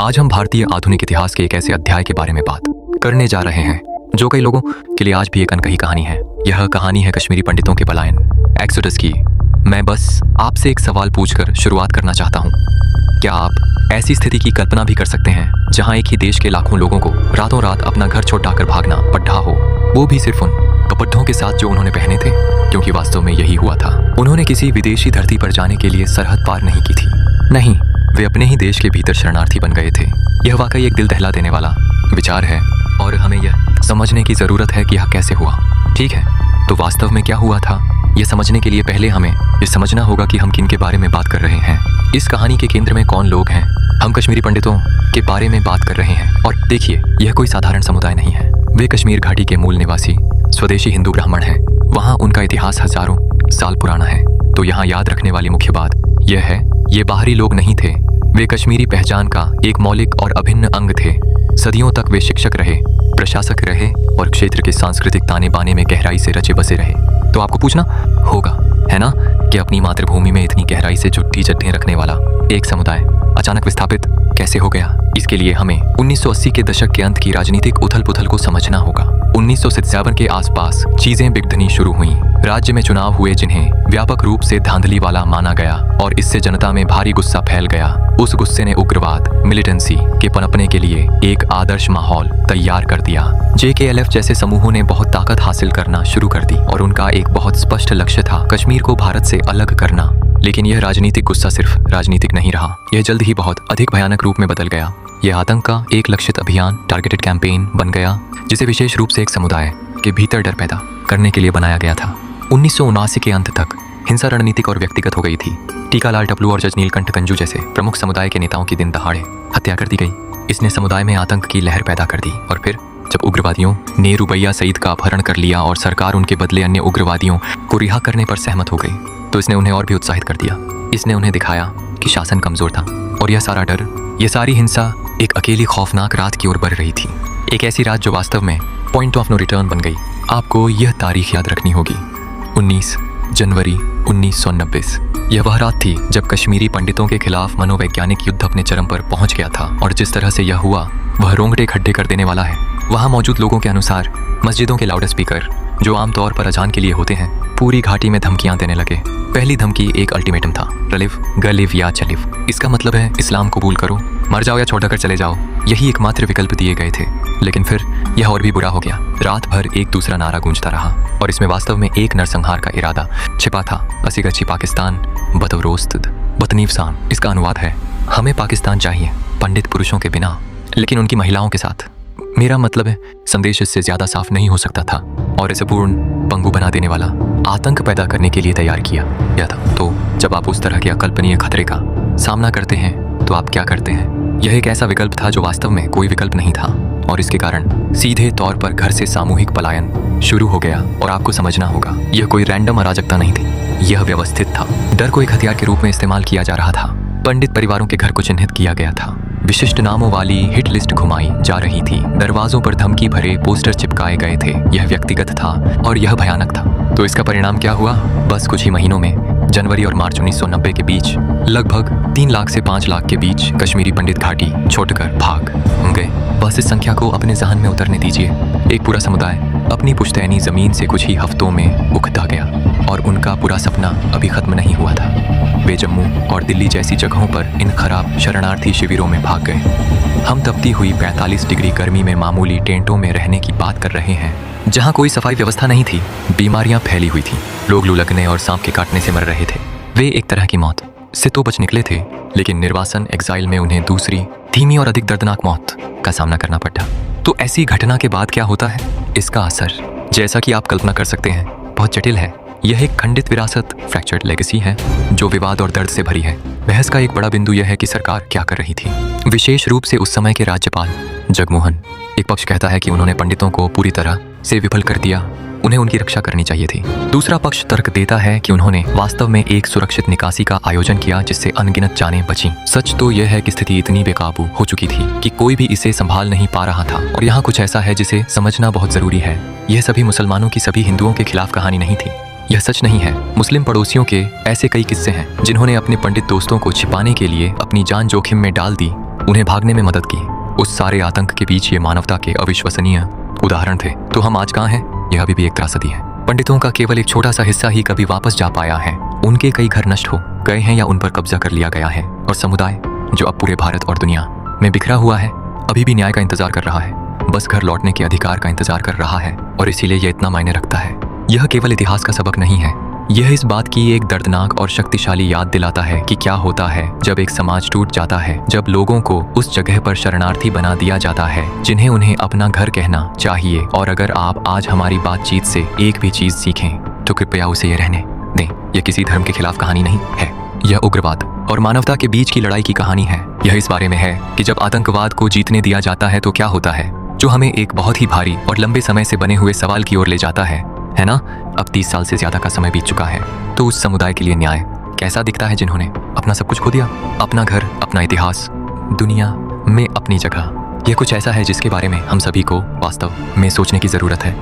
आज हम भारतीय आधुनिक इतिहास के एक ऐसे अध्याय के बारे में बात करने जा रहे हैं जो कई लोगों के लिए आज भी एक अनकही कहानी है। यह कहानी है कश्मीरी पंडितों के पलायन, एक्सोडस की। मैं बस आपसे एक सवाल पूछकर शुरुआत करना चाहता हूँ। क्या आप ऐसी स्थिति की कल्पना भी कर सकते हैं जहाँ एक ही देश के लाखों लोगों को रातों रात अपना घर छोड़कर भागना पड़ा हो, वो भी सिर्फ उन कपड़ों के साथ जो उन्होंने पहने थे? क्योंकि वास्तव में यही हुआ था। उन्होंने किसी विदेशी धरती पर जाने के लिए सरहद पार नहीं की थी। नहीं, वे अपने ही देश के भीतर शरणार्थी बन गए थे। यह वाकई एक दिल दहला देने वाला विचार है और हमें यह समझने की ज़रूरत है कि यह कैसे हुआ। ठीक है, तो वास्तव में क्या हुआ था, यह समझने के लिए पहले हमें यह समझना होगा कि हम किन के बारे में बात कर रहे हैं। इस कहानी के केंद्र में कौन लोग हैं? हम कश्मीरी पंडितों के बारे में बात कर रहे हैं। और देखिए, यह कोई साधारण समुदाय नहीं है। वे कश्मीर घाटी के मूल निवासी स्वदेशी हिंदू ब्राह्मण हैं। वहाँ उनका इतिहास हजारों साल पुराना है। तो यहाँ याद रखने वाली मुख्य बात यह है, ये बाहरी लोग नहीं थे। वे कश्मीरी पहचान का एक मौलिक और अभिन्न अंग थे। सदियों तक वे शिक्षक रहे, प्रशासक रहे और क्षेत्र के सांस्कृतिक ताने बाने में गहराई से रचे बसे रहे। तो आपको पूछना होगा, है ना, कि अपनी मातृभूमि में इतनी गहराई से जुटी जड़ें रखने वाला एक समुदाय अचानक विस्थापित कैसे हो गया? इसके लिए हमें 1980 के दशक के अंत की राजनीतिक उथल पुथल को समझना होगा। 1957 के आसपास चीजें बिगड़नी शुरू हुईं। राज्य में चुनाव हुए जिन्हें व्यापक रूप से धांधली वाला माना गया और इससे जनता में भारी गुस्सा फैल गया। उस गुस्से ने उग्रवाद, मिलिटेंसी के पनपने के लिए एक आदर्श माहौल तैयार कर दिया। JKLF जैसे समूहों ने बहुत ताकत हासिल करना शुरू कर दी और उनका एक बहुत स्पष्ट लक्ष्य था कश्मीर को भारत से अलग करना। लेकिन यह राजनीतिक गुस्सा सिर्फ राजनीतिक नहीं रहा, यह जल्द ही बहुत अधिक भयानक रूप में बदल गया। यह आतंक का एक लक्षित अभियान, टारगेटेड कैंपेन बन गया, जिसे विशेष रूप से एक समुदाय के भीतर डर पैदा करने के लिए बनाया गया था। 1979 के अंत तक हिंसा रणनीतिक और व्यक्तिगत हो गई थी। टीकालाल टपलू और जज नीलकंठ गंजू जैसे प्रमुख समुदाय के नेताओं की दिन दहाड़े हत्या कर दी गई। इसने समुदाय में आतंक की लहर पैदा कर दी। और फिर जब उग्रवादियों ने रुबैया सईद का अपहरण कर लिया और सरकार उनके बदले अन्य उग्रवादियों को रिहा करने पर सहमत हो गई, तो इसने उन्हें और भी उत्साहित कर दिया। इसने उन्हें दिखाया कि शासन कमजोर था और यह सारा डर, यह सारी हिंसा एक अकेली खौफनाक रात की ओर बढ़ रही थी। एक ऐसी रात जो वास्तव में पॉइंट ऑफ नो रिटर्न बन गई। आपको यह तारीख याद रखनी होगी, 19 जनवरी 1990। यह वह रात थी जब कश्मीरी पंडितों के खिलाफ मनोवैज्ञानिक युद्ध अपने चरम पर पहुंच गया था। और जिस तरह से यह हुआ वह रोंगटे खड्डे कर देने वाला है। वहाँ मौजूद लोगों के अनुसार मस्जिदों के लाउड स्पीकर, जो आमतौर पर अजान के लिए होते हैं, पूरी घाटी में धमकियां देने लगे। पहली धमकी एक अल्टीमेटम था, रलिव गलिव या चलिव। इसका मतलब है इस्लाम कबूल करो, मर जाओ या छोड़कर चले जाओ। यही एकमात्र विकल्प दिए गए थे। लेकिन फिर यह और भी बुरा हो गया। रात भर एक दूसरा नारा गूंजता रहा और इसमें वास्तव में एक नरसंहार का इरादा छिपा था। असीगच्छी पाकिस्तान बतौरोस्त बतनीफसान। इसका अनुवाद है, हमें पाकिस्तान चाहिए, पंडित पुरुषों के बिना, लेकिन उनकी महिलाओं के साथ। मेरा मतलब है, संदेश इससे ज्यादा साफ नहीं हो सकता था और इसे पूर्ण पंगु बना देने वाला, आतंक पैदा करने के लिए तैयार किया गया था। तो जब आप उस तरह के अकल्पनीय खतरे का सामना करते हैं तो आप क्या करते हैं? यह एक ऐसा विकल्प था जो वास्तव में कोई विकल्प नहीं था और इसके कारण सीधे तौर पर घर से सामूहिक पलायन शुरू हो गया। और आपको समझना होगा, यह कोई रैंडम अराजकता नहीं थी, यह व्यवस्थित था। डर को एक हथियार के रूप में इस्तेमाल किया जा रहा था। पंडित परिवारों के घर को चिन्हित किया गया था। विशिष्ट नामों वाली हिट लिस्ट घुमाई जा रही थी। दरवाजों पर धमकी भरे पोस्टर चिपकाए गए थे। यह व्यक्तिगत था और यह भयानक था। तो इसका परिणाम क्या हुआ? बस कुछ ही महीनों में जनवरी और मार्च 1990 के बीच लगभग 3 लाख से 5 लाख के बीच कश्मीरी पंडित घाटी छोड़कर भाग गए। बस इस संख्या को अपने जहन में उतरने दीजिए। एक पूरा समुदाय अपनी पुश्तैनी जमीन से कुछ ही हफ्तों में उखड़ा गया और उनका पूरा सपना अभी खत्म नहीं हुआ था। वे जम्मू और दिल्ली जैसी जगहों पर इन खराब शरणार्थी शिविरों में भाग गए। हम तपती हुई 45 डिग्री गर्मी में मामूली टेंटों में रहने की बात कर रहे हैं, जहाँ कोई सफाई व्यवस्था नहीं थी। बीमारियां फैली हुई थी, लोग लू लगने और सांप के काटने से मर रहे थे। वे एक तरह की मौत से तो बच निकले थे, लेकिन निर्वासन एग्जाइल में उन्हें दूसरी, धीमी और अधिक दर्दनाक मौत का सामना करना पड़ा। तो ऐसी घटना के बाद क्या होता है? इसका असर, जैसा कि आप कल्पना कर सकते हैं, बहुत जटिल है। यह एक खंडित विरासत, फ्रैक्चर्ड लेगेसी है, जो विवाद और दर्द से भरी है। बहस का एक बड़ा बिंदु यह है कि सरकार क्या कर रही थी, विशेष रूप से उस समय के राज्यपाल जगमोहन। एक पक्ष कहता है कि उन्होंने पंडितों को पूरी तरह से विफल कर दिया, उन्हें उनकी रक्षा करनी चाहिए थी। दूसरा पक्ष तर्क देता है कि उन्होंने वास्तव में एक सुरक्षित निकासी का आयोजन किया जिससे अनगिनत जानें बची। सच तो यह है कि स्थिति इतनी बेकाबू हो चुकी थी कि कोई भी इसे संभाल नहीं पा रहा था। और यहाँ कुछ ऐसा है जिसे समझना बहुत जरूरी है। यह सभी मुसलमानों की सभी हिंदुओं के खिलाफ कहानी नहीं थी। यह सच नहीं है। मुस्लिम पड़ोसियों के ऐसे कई किस्से हैं जिन्होंने अपने पंडित दोस्तों को छिपाने के लिए अपनी जान जोखिम में डाल दी उन्हें भागने में मदद की। उस सारे आतंक के बीच ये मानवता के अविश्वसनीय उदाहरण थे। तो हम आज कहाँ हैं? यह अभी भी एक त्रासदी है। पंडितों का केवल एक छोटा सा हिस्सा ही कभी वापस जा पाया है। उनके कई घर नष्ट हो गए हैं या उन पर कब्जा कर लिया गया है, और समुदाय जो अब पूरे भारत और दुनिया में बिखरा हुआ है अभी भी न्याय का इंतजार कर रहा है, बस घर लौटने के अधिकार का इंतजार कर रहा है। और इसीलिए यह इतना मायने रखता है। यह केवल इतिहास का सबक नहीं है, यह इस बात की एक दर्दनाक और शक्तिशाली याद दिलाता है कि क्या होता है जब एक समाज टूट जाता है, जब लोगों को उस जगह पर शरणार्थी बना दिया जाता है जिन्हें उन्हें अपना घर कहना चाहिए। और अगर आप आज हमारी बातचीत से एक भी चीज सीखें तो कृपया उसे ये रहने दें। यह किसी धर्म के खिलाफ कहानी नहीं है, यह उग्रवाद और मानवता के बीच की लड़ाई की कहानी है। यह इस बारे में है कि जब आतंकवाद को जीतने दिया जाता है तो क्या होता है, जो हमें एक बहुत ही भारी और लंबे समय से बने हुए सवाल की ओर ले जाता है ना? अब 30 साल से ज्यादा का समय बीत चुका है, तो उस समुदाय के लिए न्याय कैसा दिखता है जिन्होंने अपना सब कुछ खो दिया, अपना घर, अपना इतिहास, दुनिया में अपनी जगह। यह कुछ ऐसा है जिसके बारे में हम सभी को वास्तव में सोचने की जरूरत है।